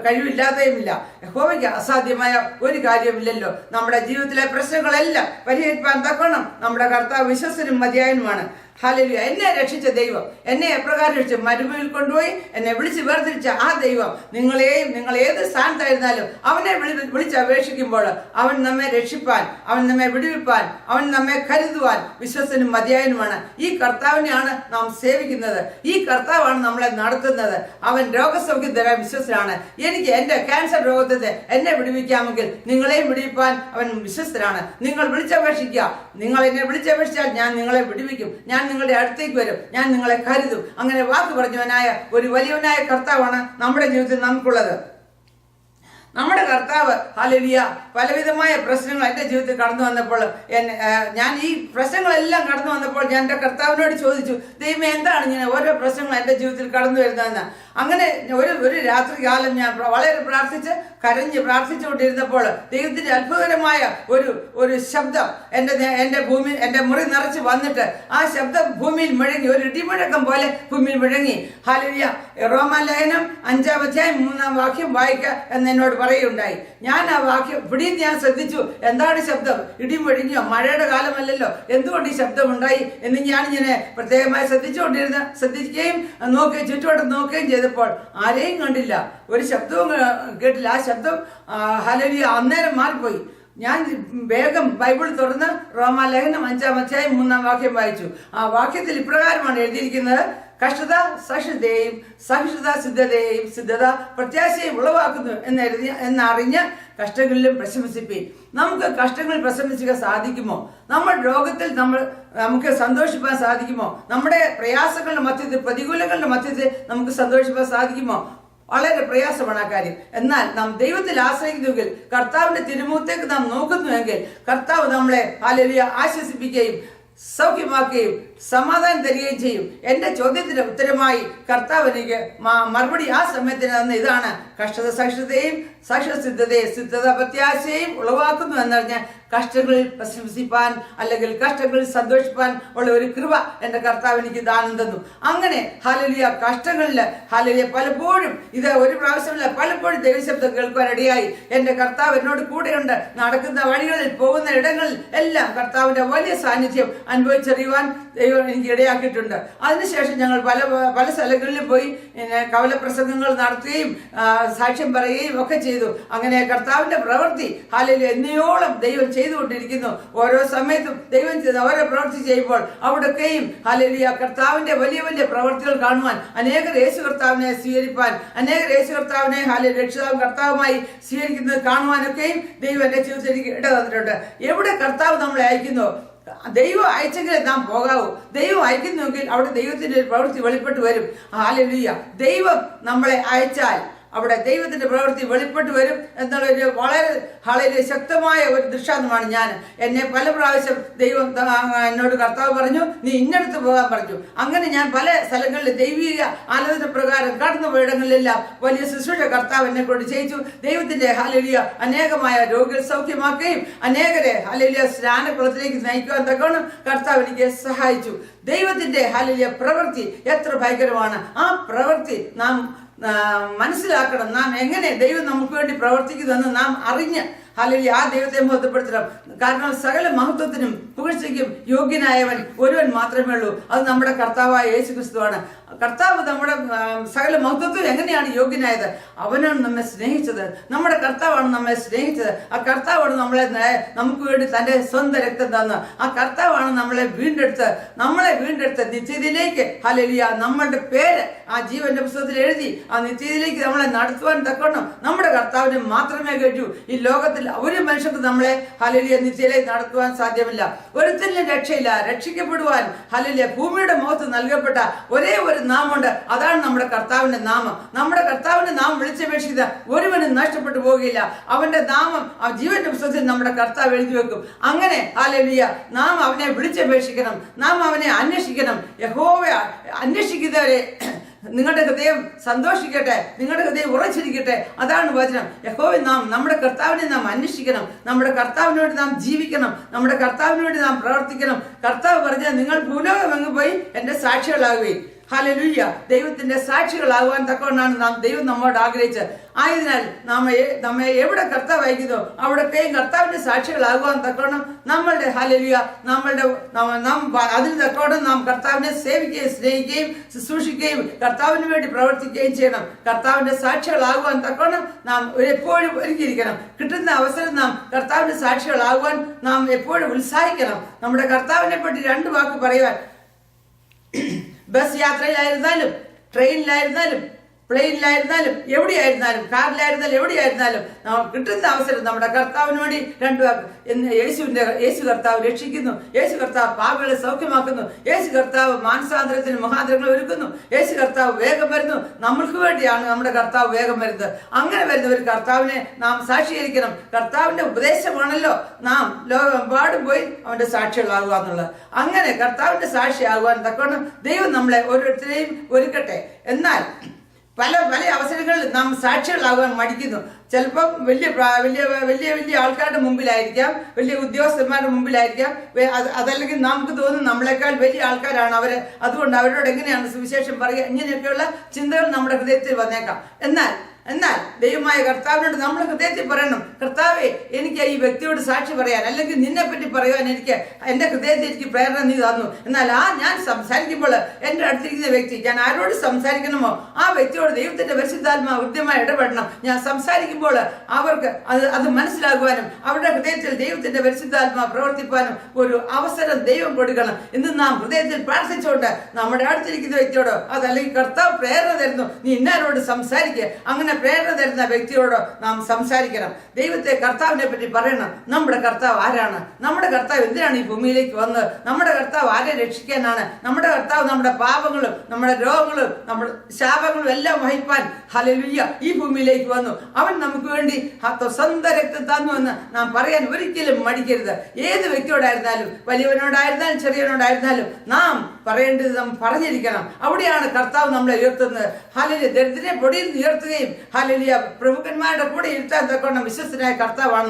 കഴിവില്ലാതെയുമില്ല. യഹോവയ്ക്ക് അസാധ്യമായ ഒരു കാര്യമില്ലല്ലോ. നമ്മുടെ ജീവിതത്തിലെ പ്രശ്നങ്ങളെല്ലാം പരിഹരിക്കാൻ തക്കണം നമ്മുടെ കർത്താവ് വിശ്വസ്തനും മതിയായനുമാണ്. ഹല്ലേലൂയ. എന്നെ രക്ഷിച്ച ദൈവം, എന്നെ എപ്രകാരം രക്ഷിച്ച് മരുഭൂമിയിൽ കൊണ്ടുപോയി എന്നെ വിളിച്ച് വേർതിരിച്ച ആ ദൈവം നിങ്ങൾ ഏത് സ്ഥാനത്തായിരുന്നാലും അവനെ വിളിച്ചപേക്ഷിക്കുമ്പോൾ അവൻ നമ്മെ രക്ഷിപ്പാൻ, അവൻ നമ്മെ വിടുവിപ്പാൻ, അവൻ നമ്മെ കരുതുവാൻ വിശ്വസ്തനും മതിയായനുമാണ്. ഈ കർത്താവിനെയാണ് നാം സേവിക്കുന്നത്. ഈ കർത്താവാണ് നമ്മളെ നടത്തുന്നത്. അവൻ രോഗസൗഖ്യം തരാൻ വിശ്വസ്തനാണ്. എനിക്ക് എന്റെ ക്യാൻസർ രോഗത്തെ എന്നെ വിടുവിക്കാമെങ്കിൽ നിങ്ങളെയും വിടുവിപ്പാൻ അവൻ വിശ്വസ്തനാണ്. നിങ്ങൾ വിളിച്ചപേക്ഷിക്കുക. നിങ്ങൾ എന്നെ വിളിച്ചപേക്ഷിച്ചാൽ ഞാൻ നിങ്ങളെ വിടുവിക്കും. ഞാൻ നിങ്ങളുടെ അടുത്തേക്ക് വരും. ഞാൻ നിങ്ങളെ കരുതും. അങ്ങനെ വാക്ക് പറഞ്ഞവനായ ഒരു വലിയവനായ കർത്താവാണ് നമ്മുടെ ജീവിതത്തിൽ നമുക്കുള്ളത്. നമ്മുടെ കർത്താവ് ഹല്ലേലൂയ പലവിധമായ പ്രശ്നങ്ങൾ എൻ്റെ ജീവിതത്തിൽ കടന്നു വന്നപ്പോൾ ഞാൻ ഈ പ്രശ്നങ്ങളെല്ലാം കടന്നു വന്നപ്പോൾ ഞാൻ എൻ്റെ കർത്താവിനോട് ചോദിച്ചു, ദൈവമേ എന്താണ് ഇങ്ങനെ ഓരോ പ്രശ്നങ്ങൾ എൻ്റെ ജീവിതത്തിൽ കടന്നു വരുന്നതെന്ന്. അങ്ങനെ ഒരു രാത്രി കാലം ഞാൻ വളരെ കരഞ്ഞ് പ്രാർത്ഥിച്ചുകൊണ്ടിരുന്നപ്പോൾ ദൈവത്തിന്റെ അത്ഭുതകരമായ ഒരു ശബ്ദം എൻ്റെ മുറി നിറച്ച് വന്നിട്ട് ആ ശബ്ദം ഭൂമിയിൽ മുഴങ്ങി, ഒരു ഇടിമുഴക്കം പോലെ ഭൂമിയിൽ മുഴങ്ങി. ഹല്ലേലൂയ. റോമാലേഖനം 5-ാം അധ്യായം 3-ാം വാക്യം വായിക്ക എന്ന് എന്നോട് പറയുകയുണ്ടായി. ഞാൻ ആ വാക്യം പിടിയിൽ ഞാൻ ശ്രദ്ധിച്ചു. എന്താണ് ശബ്ദം? ഇടി മുഴങ്ങിയോ? മഴയുടെ കാലമല്ലല്ലോ, എന്തുകൊണ്ട് ഈ ശബ്ദം ഉണ്ടായി എന്ന് ഞാനിങ്ങനെ പ്രത്യേകമായി ശ്രദ്ധിക്കുകയും ചുറ്റുവട്ടം നോക്കുകയും ചെയ്തപ്പോൾ ആരെയും കണ്ടില്ല, ഒരു ശബ്ദവും കേട്ടില്ല. ആ ശബ്ദം ഹല്ലേലൂയ അന്നേരം മാറിപ്പോയി. ഞാൻ വേഗം ബൈബിൾ തുറന്ന് റോമാലേഖനം 5-ാം അധ്യായം 3-ാം വാക്യം വായിച്ചു. ആ വാക്യത്തിൽ ഇപ്രകാരമാണ് എഴുതിയിരിക്കുന്നത്: കഷ്ടത സഹിഷ്ണുതയെയും സഹിഷ്ണുത സിദ്ധതയെയും സിദ്ധത പ്രത്യാശയും ഉളവാക്കുന്നു എന്നറിഞ്ഞ് കഷ്ടങ്ങളിലും പ്രശംസിപ്പീൻ. നമുക്ക് കഷ്ടങ്ങളിൽ പ്രശംസിക്കാൻ സാധിക്കുമോ? നമ്മുടെ രോഗത്തിൽ നമുക്ക് സന്തോഷിപ്പാൻ സാധിക്കുമോ? നമ്മുടെ പ്രയാസങ്ങളുടെ മധ്യത്തിൽ, പ്രതികൂലങ്ങളുടെ മധ്യത്തിൽ നമുക്ക് സന്തോഷിപ്പാൻ സാധിക്കുമോ? വളരെ പ്രയാസമാണ് ആ കാര്യം. എന്നാൽ നാം ദൈവത്തിൽ ആശ്രയിക്കുന്നുവെങ്കിൽ, കർത്താവിന്റെ തിരുമുഖത്തേക്ക് നാം നോക്കുന്നുവെങ്കിൽ, കർത്താവ് നമ്മളെ ഹല്ലേലൂയ ആശ്വസിപ്പിക്കുകയും സൗഖ്യമാക്കുകയും സമാധാനം തരികയും ചെയ്യും. എന്റെ ചോദ്യത്തിന് ഉത്തരമായി കർത്താവ് എനിക്ക് മറുപടി ആ സമയത്തിന് തന്ന ഇതാണ്: കഷ്ടത സഹിഷ്ണുതയും സഹിഷ്ണുസിദ്ധതയും സിദ്ധത പ്രത്യാശയും ഉളവാക്കുന്നു എന്നറിഞ്ഞ കഷ്ടങ്ങളിൽ പ്രശംസിപ്പാൻ, അല്ലെങ്കിൽ കഷ്ടങ്ങളിൽ സന്തോഷിപ്പാൻ ഉള്ള ഒരു കൃപ എന്റെ കർത്താവ് എനിക്ക് ദാനം തന്നു. അങ്ങനെ ഹല്ലേലൂയ കഷ്ടങ്ങളിൽ ഹല്ലേലൂയ പലപ്പോഴും, ഇത് ഒരു പ്രാവശ്യമല്ല, പലപ്പോഴും ദൈവശബ്ദം കേൾക്കുവാൻ ഇടയായി. എന്റെ കർത്താവ് എന്നോട് കൂടെയുണ്ട്. നടക്കുന്ന വഴികളിൽ, പോകുന്ന ഇടങ്ങളിൽ എല്ലാം കർത്താവിന്റെ വലിയ സാന്നിധ്യം അനുഭവിച്ചറിയുവാൻ ദൈവം എനിക്ക് ഇടയാക്കിയിട്ടുണ്ട്. അതിനുശേഷം ഞങ്ങൾ പല സ്ഥലങ്ങളിലും പോയി കവലപ്രസംഗങ്ങൾ നടത്തുകയും സാക്ഷ്യം പറയുകയും ഒക്കെ ചെയ്തു. അങ്ങനെ കർത്താവിന്റെ പ്രവൃത്തി ഹല്ലേലൂയ എന്നയോളം ദൈവം ചെയ്തുകൊണ്ടിരിക്കുന്നു. ഓരോ സമയത്തും ദൈവം ഓരോ പ്രവൃത്തി ചെയ്യുമ്പോൾ അവിടെയൊക്കെയും ഹല്ലേലൂയ കർത്താവിന്റെ വലിയ വലിയ പ്രവൃത്തികൾ കാണുവാൻ, അനേകർ യേശു കർത്താവിനെ സ്വീകരിപ്പാൻ, അനേകർ യേശു കർത്താവിനെ ഹല്ലേലൂയ രക്ഷിതാവും കർത്താവുമായി സ്വീകരിക്കുന്നത് കാണുവാനൊക്കെയും ദൈവം എന്റെ ജീവിതത്തിൽ എനിക്ക് ഇട തന്നിട്ടുണ്ട്. എവിടെ കർത്താവ് നമ്മളെ അയക്കുന്നു, ദൈവം അയച്ചെങ്കിലേ നാം പോകാവൂ. ദൈവം അയക്കുന്നുവെങ്കിൽ അവിടെ ദൈവത്തിന്റെ ഒരു പ്രവൃത്തി വെളിപ്പെട്ട് വരും. ഹല്ലേലൂയ. ദൈവം നമ്മളെ അയച്ചാൽ അവിടെ ദൈവത്തിന്റെ പ്രവൃത്തി വെളിപ്പെട്ട് വരും എന്നുള്ളൊരു വളരെ ശക്തമായ ഒരു ദൃഷ്ടാന്തമാണ്. എന്നെ പല പ്രാവശ്യം ദൈവം എന്നോട് കർത്താവ് പറഞ്ഞു, നീ ഇന്നടുത്ത് പോകാൻ പറഞ്ഞു. അങ്ങനെ ഞാൻ പല സ്ഥലങ്ങളിൽ ദൈവിക ആലോചന പ്രകാരം കടന്നു പോയിടങ്ങളിലെല്ലാം വലിയ ശുശ്രൂഷ കർത്താവ് എന്നെ കൊണ്ട് ചെയ്യിച്ചു. ദൈവത്തിന്റെ ഹല്ലേലൂയ അനേകമായ രോഗികൾ സൗഖ്യമാക്കുകയും അനേകരെ ഹല്ലേലൂയ സ്നാനകുളത്തിലേക്ക് നയിക്കുവാൻ തക്കവണ്ണം കർത്താവ് എനിക്ക് സഹായിച്ചു. ദൈവത്തിന്റെ ഹല്ലേലൂയ പ്രവൃത്തി എത്ര ഭയങ്കരമാണ്! ആ പ്രവൃത്തി നാം മനസ്സിലാക്കണം. നാം എങ്ങനെ ദൈവം നമുക്ക് വേണ്ടി പ്രവർത്തിക്കുന്നെന്ന് നാം അറിഞ്ഞ് ഹല്ലേലൂയ, ആ ദൈവത്തെ മഹത്വപ്പെടുത്തണം. കാരണം സകല മഹത്വത്തിനും പുകഴ്ചയ്ക്കും യോഗ്യനായവൻ ഒരുവൻ മാത്രമേ ഉള്ളൂ. അത് നമ്മുടെ കർത്താവായ യേശു ക്രിസ്തുവാണ്. കർത്താവ് നമ്മുടെ സകല മഹത്വത്തിൽ എങ്ങനെയാണ് യോഗ്യനായത്? അവനാണ് നമ്മെ സ്നേഹിച്ചത്. നമ്മുടെ കർത്താവാണ് നമ്മെ സ്നേഹിച്ചത്. ആ കർത്താവാണ് നമുക്ക് വേണ്ടി തന്റെ സ്വന്തം രക്തം തന്ന്. ആ കർത്താവാണ് നമ്മളെ വീണ്ടെടുത്ത് നിത്യതയിലേക്ക്, ഹല്ലേലൂയ, നമ്മളുടെ പേര് ആ ജീവന്റെ പുസ്തകത്തിൽ എഴുതി ആ നിത്യതയിലേക്ക് നമ്മളെ നടത്തുവാൻ തക്കവണ്ണം നമ്മുടെ കർത്താവിന് മാത്രമേ കഴിയൂ. ഈ ലോകത്തിൽ ഒരു മനുഷ്യർക്ക് നമ്മളെ, ഹല്ലേലൂയ, നിത്യതയിലേക്ക് നടത്തുവാൻ സാധ്യമല്ല. ഒരുത്തനും രക്ഷയില്ല. രക്ഷിക്കപ്പെടുവാൻ, ഹല്ലേലൂയ, ഭൂമിയുടെ മുഖത്ത് നൽകപ്പെട്ട ഒരേ ഒരു നാമുണ്ട്. അതാണ് നമ്മുടെ കർത്താവിന്റെ നാമം. നമ്മുടെ കർത്താവിന്റെ നാമം വിളിച്ചപേക്ഷിക്കുന്ന ഒരുവനും നഷ്ടപ്പെട്ടു പോവുകയില്ല. അവന്റെ നാമം ആ ജീവന്റെ പുസ്തകത്തിൽ നമ്മുടെ കർത്താവ് എഴുതി വെക്കും. അങ്ങനെ, ഹല്ലേലൂയ, നാം അവനെ വിളിച്ചപേക്ഷിക്കണം. നാം അവനെ അന്വേഷിക്കണം. യഹോവയെ അന്വേഷിക്കുന്നവരെ നിങ്ങളുടെ ഹൃദയം സന്തോഷിക്കട്ടെ, നിങ്ങളുടെ ഹൃദയം ഉറച്ചിരിക്കട്ടെ. അതാണ് വചനം. യഹോവയെ നമ്മുടെ കർത്താവിനെ നാം അന്വേഷിക്കണം. നമ്മുടെ കർത്താവിന് വേണ്ടി നാം ജീവിക്കണം. നമ്മുടെ കർത്താവിന് വേണ്ടി നാം പ്രവർത്തിക്കണം. കർത്താവ് പറഞ്ഞാൽ നിങ്ങൾ ഭൂലോകമെങ്ങ് പോയി എന്റെ സാക്ഷികളാകുകയും, ഹല്ലേലൂയ, ദൈവത്തിന്റെ സാക്ഷികളാകുവാൻ തക്കവണ്ണാണ് ദൈവം നമ്മോട് ആഗ്രഹിച്ചത്. ആയതിനാൽ നമ്മെ എവിടെ കർത്താവ് അയക്കുന്നോ അവിടത്തെയും കർത്താവിന്റെ സാക്ഷികളാകുവാൻ തക്കവണ്ണം നമ്മളുടെ, ഹല്ലേലൂയ, അതിന് തക്കവണ്ണം നാം കർത്താവിനെ സേവിക്കുകയും സ്നേഹിക്കുകയും ശുശ്രൂഷിക്കുകയും കർത്താവിന് വേണ്ടി പ്രവർത്തിക്കുകയും ചെയ്യണം. കർത്താവിന്റെ സാക്ഷികളാകുവാൻ തക്കവണ്ണം നാം എപ്പോഴും ഒരുക്കിയിരിക്കണം. കിട്ടുന്ന അവസരം നാം കർത്താവിന്റെ സാക്ഷികളാകുവാൻ നാം എപ്പോഴും ഉത്സാഹിക്കണം. നമ്മുടെ കർത്താവിനെ പറ്റി രണ്ട് വാക്ക് പറയുവാൻ, ബസ് യാത്രയിലായിരുന്നാലും, ട്രെയിനിലായിരുന്നാലും, പ്ലെയിനിലായിരുന്നാലും, എവിടെയായിരുന്നാലും, കാറിലായിരുന്നാലും, എവിടെയായിരുന്നാലും കിട്ടുന്ന അവസരം നമ്മുടെ കർത്താവിന് വേണ്ടി രണ്ടു വാക്ക്. യേശു കർത്താവ് രക്ഷിക്കുന്നു. യേശു കർത്താവ് പാപികളെ സൗഖ്യമാക്കുന്നു. യേശു കർത്താവ് മാനസാന്തരത്തിന് മഹാന്തരങ്ങൾ ഒരുക്കുന്നു. യേശു കർത്താവ് വേഗം വരുന്നു. നമ്മൾക്ക് വേണ്ടിയാണ് നമ്മുടെ കർത്താവ് വേഗം വരുന്നത്. അങ്ങനെ വരുന്ന ഒരു കർത്താവിനെ നാം സാക്ഷീകരിക്കണം. കർത്താവിന്റെ ഉപദേശമാണല്ലോ നാം ലോകമെമ്പാടും പോയി അവന്റെ സാക്ഷികളാകുക എന്നുള്ളത്. അങ്ങനെ കർത്താവിന്റെ സാക്ഷിയാകുവാൻ തക്കവണ്ണം ദൈവം നമ്മളെ ഓരോരുത്തരെയും ഒരുക്കട്ടെ. എന്നാൽ പല അവസരങ്ങളിൽ നാം സാക്ഷികളാകാൻ മടിക്കുന്നു. ചിലപ്പം വലിയ ആൾക്കാരുടെ മുമ്പിലായിരിക്കാം, വലിയ ഉദ്യോഗസ്ഥന്മാരുടെ മുമ്പിലായിരിക്കാം. അതല്ലെങ്കിൽ നമുക്ക് തോന്നും നമ്മളെക്കാൾ വലിയ ആൾക്കാരാണ് അവര്, അതുകൊണ്ട് അവരോട് എങ്ങനെയാണ് സുവിശേഷം പറയുക, ഇങ്ങനെയൊക്കെയുള്ള ചിന്തകൾ നമ്മുടെ ഹൃദയത്തിൽ വന്നേക്കാം. എന്നാൽ ദൈവമായ കർത്താവിനോട് നമ്മൾ ഹൃദയത്തിൽ പറയണം, കർത്താവേ, എനിക്ക് ഈ വ്യക്തിയോട് സാക്ഷി പറയാൻ, അല്ലെങ്കിൽ നിന്നെ പറ്റി പറയുവാൻ എന്റെ ഹൃദയത്തിൽ എനിക്ക് പ്രേരണ നീ തന്നു. എന്നാൽ ഞാൻ സംസാരിക്കുമ്പോൾ എന്റെ അടുത്തിരിക്കുന്ന വ്യക്തി, ഞാൻ ആരോട് സംസാരിക്കണമോ ആ വ്യക്തിയോട് ദൈവത്തിന്റെ പരിശുദ്ധാത്മാവ് ഹൃദ്യമായി ഇടപെടണം. ഞാൻ സംസാരിക്കുമ്പോൾ അവർക്ക് അത് മനസ്സിലാകുവാനും അവരുടെ ഹൃദയത്തിൽ ദൈവത്തിന്റെ പരിശുദ്ധാത്മാവ് പ്രവർത്തിപ്പാനും ഒരു അവസരം ദൈവം കൊടുക്കണം. ഇന്ന് നാം ഹൃദയത്തിൽ പ്രാർത്ഥിച്ചുകൊണ്ട് നമ്മുടെ അടുത്തിരിക്കുന്ന വ്യക്തിയോടോ, അതല്ലെങ്കിൽ കർത്താവ് പ്രേരണ തരുന്നു, നീ ഇന്നാരോട് സംസാരിക്കുക, അങ്ങനെ പ്രേരണ തരുന്ന വ്യക്തിയോട് നാം സംസാരിക്കണം. ദൈവത്തെ, കർത്താവിനെ പറ്റി പറയണം. നമ്മുടെ കർത്താവ് ആരാണ്? നമ്മുടെ കർത്താവ് എന്തിനാണ് ഈ ഭൂമിയിലേക്ക് വന്നത്? നമ്മുടെ കർത്താവ് ആരെ രക്ഷിക്കാനാണ്? നമ്മുടെ കർത്താവ് നമ്മുടെ പാപങ്ങളും നമ്മുടെ രോഗങ്ങളും നമ്മുടെ ശാപങ്ങളും എല്ലാം വഹിപ്പാൻ, ഹല്ലേലൂയ, ഈ ഭൂമിയിലേക്ക് വന്നു. അവൻ നമുക്ക് വേണ്ടി സ്വന്തം രക്തം തന്നു എന്ന് നാം പറയാൻ ഒരിക്കലും മടിക്കരുത്. ഏത് വ്യക്തിയോടായിരുന്നാലും, വലിയവനോടായിരുന്നാലും ചെറിയവനോടായിരുന്നാലും നാം പറയേണ്ടത് നാം പറഞ്ഞിരിക്കണം. അവിടെയാണ് കർത്താവ് നമ്മളെ ഉയർത്തുന്നത്. ഹല്ലേലൂയ, ദരിദ്രനെ പൊടിയിൽ നിന്ന് ഉയർത്തുകയും, ഹല്ലേലൂയ, പ്രമുഖന്മാരുടെ കൂടെ ഇരുത്താൻ തക്കവണ്ണം വിശ്വസ്തനായ കർത്താവാണ്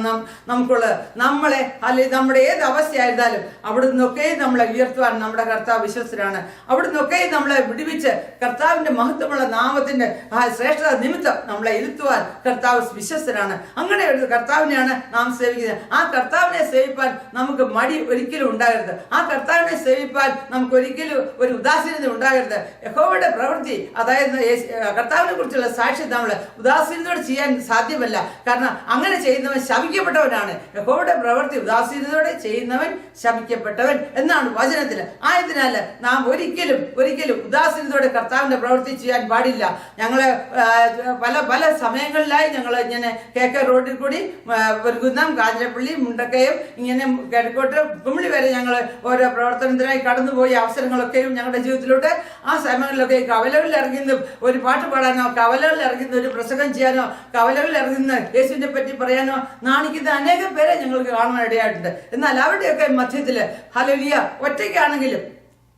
നമുക്കുള്ളത്. നമ്മളെ, അല്ലെങ്കിൽ നമ്മുടെ ഏത് അവസ്ഥയായിരുന്നാലും അവിടെ നിന്നൊക്കെ നമ്മളെ ഉയർത്തുവാൻ നമ്മുടെ കർത്താവ് വിശ്വസ്തനാണ്. അവിടെ നിന്നൊക്കെ നമ്മളെ വിടുവിച്ച് കർത്താവിന്റെ മഹത്വമുള്ള നാമത്തിന്റെ ശ്രേഷ്ഠത നിമിത്തം നമ്മളെ ഇരുത്തുവാൻ കർത്താവ് വിശ്വസ്തനാണ്. അങ്ങനെ ഒരു കർത്താവിനെയാണ് നാം സേവിക്കുന്നത്. ആ കർത്താവിനെ സേവിപ്പാൻ നമുക്ക് മടി ഒരിക്കലും ഉണ്ടാകരുത്. ആ കർത്താവിനെ സേവിപ്പാൻ നമുക്ക് ഒരിക്കലും ഒരു ഉദാസീനത ഉണ്ടാകരുത്. യഹോവയുടെ പ്രവൃത്തി, അതായത് കർത്താവിനെ കുറിച്ചുള്ള സാക്ഷ്യം നമ്മൾ ഉദാസീനതയോടെ ചെയ്യാൻ സാധ്യമല്ല. കാരണം അങ്ങനെ ചെയ്യുന്നവൻ ശപിക്കപ്പെട്ടവനാണ്. യഹോവയുടെ പ്രവൃത്തി ഉദാസീനതയോടെ ചെയ്യുന്നവൻ ശപിക്കപ്പെട്ടവൻ എന്നാണ് വചനത്തിൽ. ആയതിനാൽ നാം ഒരിക്കലും ഉദാസീനതയോടെ കർത്താവിന്റെ പ്രവൃത്തി ചെയ്യാൻ പാടില്ല. ഞങ്ങള് പല സമയങ്ങളിലായി ഞങ്ങൾ ഇങ്ങനെ KK റോഡിൽ കൂടി കുന്നം, കാഞ്ഞിരപ്പള്ളി, മുണ്ടക്കയം, ഇങ്ങനെ കിഴക്കോട്ട് കുമിളി വരെ ഞങ്ങൾ ഓരോ പ്രവർത്തനത്തിനായി കടന്നുപോയ അവസരങ്ങളൊക്കെയും ഞങ്ങളുടെ ജീവിതത്തിലൂടെ ആ സമയങ്ങളിലൊക്കെ കവലകളിൽ ഇറങ്ങുന്ന ഒരു പാട്ട് പാടാനോ, കവലകളിൽ ഇറങ്ങുന്ന ഒരു പ്രസംഗം ചെയ്യാനോ, കവലകളിൽ ഇറങ്ങുന്ന യേശുവിനെ പറ്റി പറയാനോ നാണിക്കുന്ന അനേകം പേരെ ഞങ്ങൾക്ക് കാണാൻ ഇടയായിട്ടുണ്ട്. എന്നാൽ അവരുടെയൊക്കെ മധ്യത്തില്, ഹല്ലേലൂയ, ഒറ്റയ്ക്കാണെങ്കിലും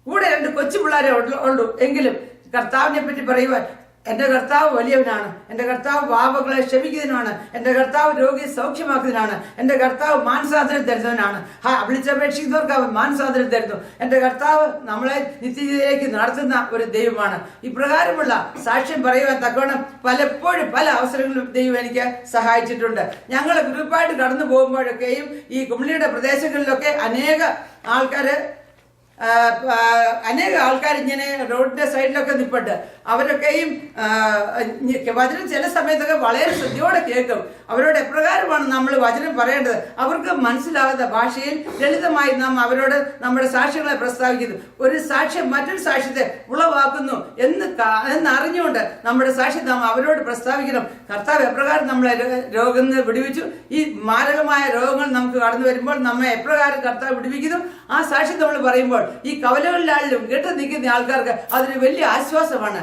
കൂടെ രണ്ട് കൊച്ചു പിള്ളേരെ ഉള്ളൂ എങ്കിലും കർത്താവിനെ പറ്റി പറയുവാൻ എൻ്റെ കർത്താവ് വലിയവനാണ്, എൻ്റെ കർത്താവ് പാപങ്ങളെ ക്ഷമിക്കുന്നതിനാണ്, എൻ്റെ കർത്താവ് രോഗിയെ സൗഖ്യമാക്കുന്നതിനാണ്, എൻ്റെ കർത്താവ് മാനസാന്തരം തരുന്നവനാണ്. വിളിച്ചപേക്ഷിക്കുന്നവർക്ക് അവൻ മാനസാന്തരം തരുന്നു. എൻ്റെ കർത്താവ് നമ്മളെ നിത്യജീവിതത്തിലേക്ക് നടത്തുന്ന ഒരു ദൈവമാണ്. ഇപ്രകാരമുള്ള സാക്ഷ്യം പറയുവാൻ തക്കവണ്ണം പലപ്പോഴും പല അവസരങ്ങളിലും ദൈവം എനിക്ക് സഹായിച്ചിട്ടുണ്ട്. ഞങ്ങൾ ഗ്രൂപ്പായിട്ട് കടന്നു പോകുമ്പോഴൊക്കെയും ഈ കുമളിയുടെ പ്രദേശങ്ങളിലൊക്കെ അനേക ആൾക്കാർ ഇങ്ങനെ റോഡിന്റെ സൈഡിലൊക്കെ നിൽപ്പുണ്ട്. അവരൊക്കെയും വചനം ചില സമയത്തൊക്കെ വളരെ ശ്രദ്ധയോടെ കേൾക്കും. അവരോട് എപ്രകാരമാണ് നമ്മൾ വചനം പറയേണ്ടത് അവർക്ക് മനസ്സിലാകാത്ത ഭാഷയിൽ ലളിതമായി നാം അവരോട് നമ്മുടെ സാക്ഷ്യങ്ങളെ പ്രസ്താവിക്കുന്നു. ഒരു സാക്ഷ്യം മറ്റൊരു സാക്ഷ്യത്തെ ഉളവാക്കുന്നു എന്നറിഞ്ഞുകൊണ്ട് നമ്മുടെ സാക്ഷ്യം നാം അവരോട് പ്രസ്താവിക്കണം. കർത്താവ് എപ്രകാരം നമ്മളെ രോഗം വിടുവിച്ചു, ഈ മാരകമായ രോഗങ്ങൾ നമുക്ക് കടന്നു വരുമ്പോൾ നമ്മെ എപ്രകാരം കർത്താവ് വിടുവിക്കുന്നു, ആ സാക്ഷ്യം നമ്മൾ പറയുമ്പോൾ ഈ കവലകളിലാളിലും കേട്ട് നിൽക്കുന്ന ആൾക്കാർക്ക് അതൊരു വലിയ ആശ്വാസമാണ്.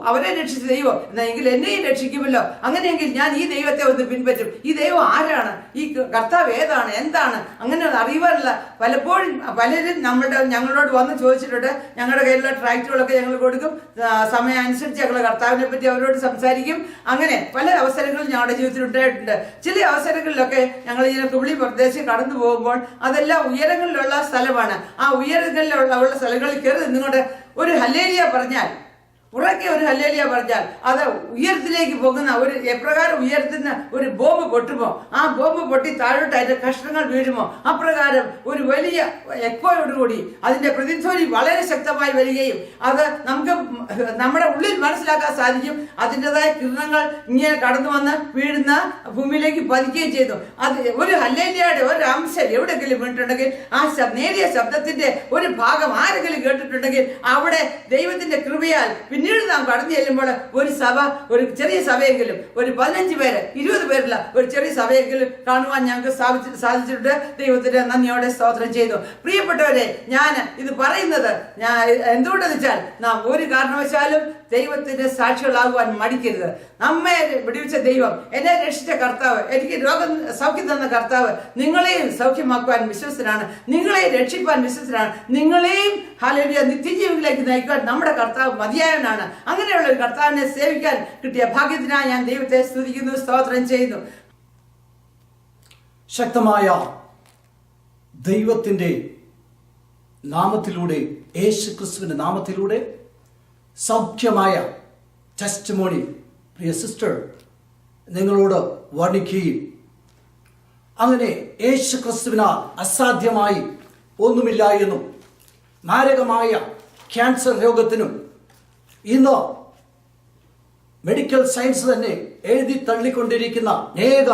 അവരെ രക്ഷിച്ച ദൈവം എന്നെങ്കിൽ എന്നെയും രക്ഷിക്കുമല്ലോ, അങ്ങനെയെങ്കിൽ ഞാൻ ഈ ദൈവത്തെ ഒന്ന് പിൻപറ്റും. ഈ ദൈവം ആരാണ്, ഈ കർത്താവ് ഏതാണ്, എന്താണ്, അങ്ങനെ അറിയുവാനുള്ള പലപ്പോഴും പലരും ഞങ്ങളോട് വന്ന് ചോദിച്ചിട്ടുണ്ട്. ഞങ്ങളുടെ കയ്യിലുള്ള ട്രാക്റ്റുകളൊക്കെ ഞങ്ങൾ കൊടുക്കും. സമയം അനുസരിച്ച് ഞങ്ങൾ കർത്താവിനെ പറ്റി അവരോട് സംസാരിക്കും. അങ്ങനെ പല അവസരങ്ങളും ഞങ്ങളുടെ ജീവിതത്തിൽ ഉണ്ടായിട്ടുണ്ട്. ചില അവസരങ്ങളിലൊക്കെ ഞങ്ങൾ ഇങ്ങനെ കുമളി പ്രദേശം കടന്നു പോകുമ്പോൾ അതെല്ലാം ഉയരങ്ങളിലുള്ള സ്ഥലമാണ്. ആ ഉയരങ്ങളിലുള്ള സ്ഥലങ്ങളിൽ കയറി നിന്നുകൊണ്ട് ഒരു ഹല്ലേലൂയ പറഞ്ഞാൽ, ഉറക്കെ ഒരു ഹല്ലേലൂയ പറഞ്ഞാൽ അത് ഉയരത്തിലേക്ക് പോകുന്ന ഒരു എപ്രകാരം ഉയർത്തുന്ന ഒരു ബോംബ് പൊട്ടുമോ, ആ ബോംബ് പൊട്ടി താഴോട്ട് അതിന്റെ കഷ്ണങ്ങൾ വീഴുമോ, അപ്രകാരം ഒരു വലിയ എക്കോയോടുകൂടി അതിന്റെ പ്രതിധ്വനി വളരെ ശക്തമായി വരികയും അത് നമുക്ക് നമ്മുടെ ഉള്ളിൽ മനസ്സിലാക്കാൻ സാധിക്കും. അതിൻ്റെതായ കിരണങ്ങൾ ഇങ്ങനെ കടന്നു വന്ന് വീഴുന്ന ഭൂമിയിലേക്ക് പതിക്കുകയും ചെയ്തു. അത് ഒരു ഹല്ലേലൂയയുടെ ഒരു അംശം എവിടെയെങ്കിലും വീണിട്ടുണ്ടെങ്കിൽ ആ നേരിയ ശബ്ദത്തിന്റെ ഒരു ഭാഗം ആരെങ്കിലും കേട്ടിട്ടുണ്ടെങ്കിൽ അവിടെ ദൈവത്തിന്റെ കൃപയാൽ പിന്നീട് നാം കടന്നു ചെല്ലുമ്പോൾ ഒരു സഭ, ഒരു ചെറിയ സഭയെങ്കിലും, ഒരു 15 പേര് 20 പേരുള്ള ഒരു ചെറിയ സഭയെങ്കിലും കാണുവാൻ ഞങ്ങൾക്ക് സാധിച്ചിട്ടുണ്ട്. ദൈവത്തിന്റെ നന്ദിയോടെ സ്തോത്രം ചെയ്തു. പ്രിയപ്പെട്ടവരെ, ഞാൻ ഇത് പറയുന്നത് എന്തുകൊണ്ടെന്ന് വെച്ചാൽ നാം ഒരു കാരണവശാലും ദൈവത്തിന്റെ സാക്ഷികളാകുവാൻ മടിക്കരുത്. നമ്മെ വിടുവിച്ച ദൈവം, എന്നെ രക്ഷിച്ച കർത്താവ്, എനിക്ക് രോഗം സൗഖ്യം തന്ന കർത്താവ് നിങ്ങളെയും സൗഖ്യമാക്കുവാൻ വിശ്വസ്തനാണ്, നിങ്ങളെയും രക്ഷിപ്പാൻ വിശ്വസ്തനാണ്, നിങ്ങളെയും ഹല്ലേലൂയ നിത്യജീവികളിലേക്ക് നയിക്കുവാൻ നമ്മുടെ കർത്താവ് മതിയായവനാണ്. അങ്ങനെയുള്ള ഒരു കർത്താവിനെ സേവിക്കാൻ കിട്ടിയ ഭാഗ്യത്തിനായി ഞാൻ ദൈവത്തെ സ്തുതിക്കുന്നു, സ്തോത്രം ചെയ്യുന്നു. ശക്തമായ ദൈവത്തിന്റെ നാമത്തിലൂടെ, യേശു ക്രിസ്തുവിന്റെ നാമത്തിലൂടെ സൗഖ്യമായ ടെസ്റ്റിമോണി പ്രിയ സിസ്റ്റർ നിങ്ങളോട് വർണ്ണിക്കുകയും അങ്ങനെ യേശു ക്രിസ്തുവിനാൽ അസാധ്യമായി ഒന്നുമില്ല എന്നും മാരകമായ ക്യാൻസർ രോഗത്തിനും ഇന്ന് മെഡിക്കൽ സയൻസ് തന്നെ എഴുതി തള്ളിക്കൊണ്ടിരിക്കുന്ന അനേക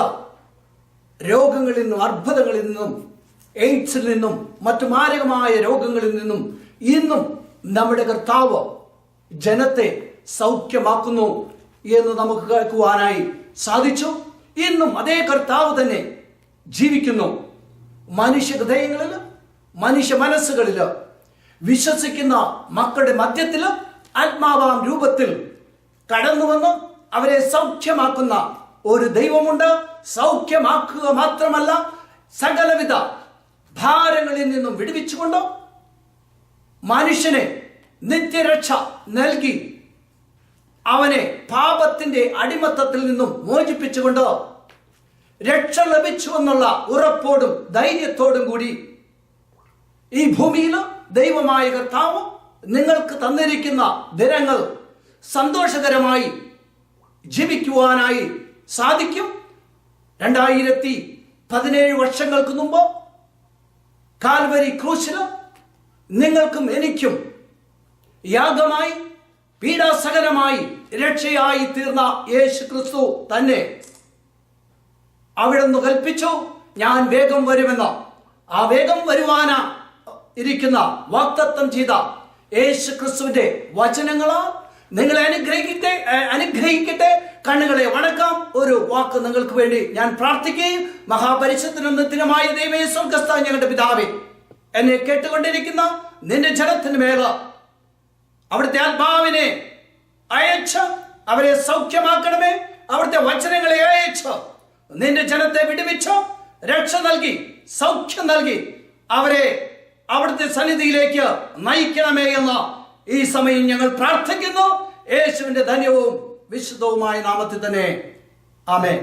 രോഗങ്ങളിൽ നിന്നും, അർബുദങ്ങളിൽ നിന്നും, എയ്ഡ്സിൽ നിന്നും മറ്റു മാരകമായ രോഗങ്ങളിൽ നിന്നും ഇന്നും നമ്മുടെ കർത്താവ് ജനത്തെ സൗഖ്യമാക്കുന്നു എന്ന് നമുക്ക് കേൾക്കുവാനായി സാധിച്ചു. ഇന്നും അതേ കർത്താവ് തന്നെ ജീവിക്കുന്നു. മനുഷ്യ ഹൃദയങ്ങളിൽ, മനുഷ്യ മനസ്സുകളിൽ വിശ്വസിക്കുന്ന മക്കളുടെ മധ്യത്തിൽ ആത്മാവാം രൂപത്തിൽ കടന്നു വന്ന് അവരെ സൗഖ്യമാക്കുന്ന ഒരു ദൈവമുണ്ട്. സൗഖ്യമാക്കുക മാത്രമല്ല, സകലവിധ ഭാരങ്ങളിൽ നിന്നും വിടുവിച്ചുകൊണ്ട് മനുഷ്യനെ നിത്യരക്ഷ നൽകി അവനെ പാപത്തിന്റെ അടിമത്തത്തിൽ നിന്നും മോചിപ്പിച്ചുകൊണ്ട് രക്ഷ ലഭിച്ചു എന്നുള്ള ഉറപ്പോടും ധൈര്യത്തോടും കൂടി ഈ ഭൂമിയിൽ ദൈവമായ കർത്താവ് നിങ്ങൾക്ക് തന്നിരിക്കുന്ന ദിനങ്ങൾ സന്തോഷകരമായി ജീവിക്കുവാനായി സാധിക്കും. 2017 വർഷങ്ങൾക്ക് മുമ്പ് കാൽവരി ക്രൂശിൽ നിങ്ങൾക്കും എനിക്കും യാഗമായി പീഡാസകരമായി രക്ഷയായി തീർന്ന യേശു ക്രിസ്തു തന്നെ അവിടുന്ന് കൽപ്പിച്ചു, ഞാൻ വേഗം വരുമെന്ന്. ആ വേഗം വരുവാനാ ഇരിക്കുന്ന വാഗ്ദത്തം ചെയ്ത യേശു ക്രിസ്തുവിന്റെ വചനങ്ങളാ നിങ്ങളെ അനുഗ്രഹിക്കട്ടെ. കണ്ണുകളെ വണക്കാം. ഒരു വാക്ക് നിങ്ങൾക്ക് വേണ്ടി ഞാൻ പ്രാർത്ഥിക്കുകയും, മഹാപരിശുദ്ധനും നിത്യനുമായ ദൈവമേ, സ്വർഗ്ഗസ്ഥ ഞങ്ങളുടെ പിതാവേ, എന്നെ കേട്ടുകൊണ്ടിരിക്കുന്ന നിന്റെ ജനത്തിന് മേൽ അവിടുത്തെ ആത്മാവിനെ അയച്ച് അവരെ സൗഖ്യമാക്കണമേ. അവിടുത്തെ വചനങ്ങളെ അയച്ച് നിന്റെ ജനത്തെ വിടുവിച്ച് രക്ഷ നൽകി സൗഖ്യം നൽകി അവരെ അവിടുത്തെ സന്നിധിയിലേക്ക് നയിക്കണമേ എന്ന് ഈ സമയം ഞങ്ങൾ പ്രാർത്ഥിക്കുന്നു. യേശുവിന്റെ ധന്യവും വിശുദ്ധവുമായ നാമത്തിൽ തന്നെ ആമേൻ.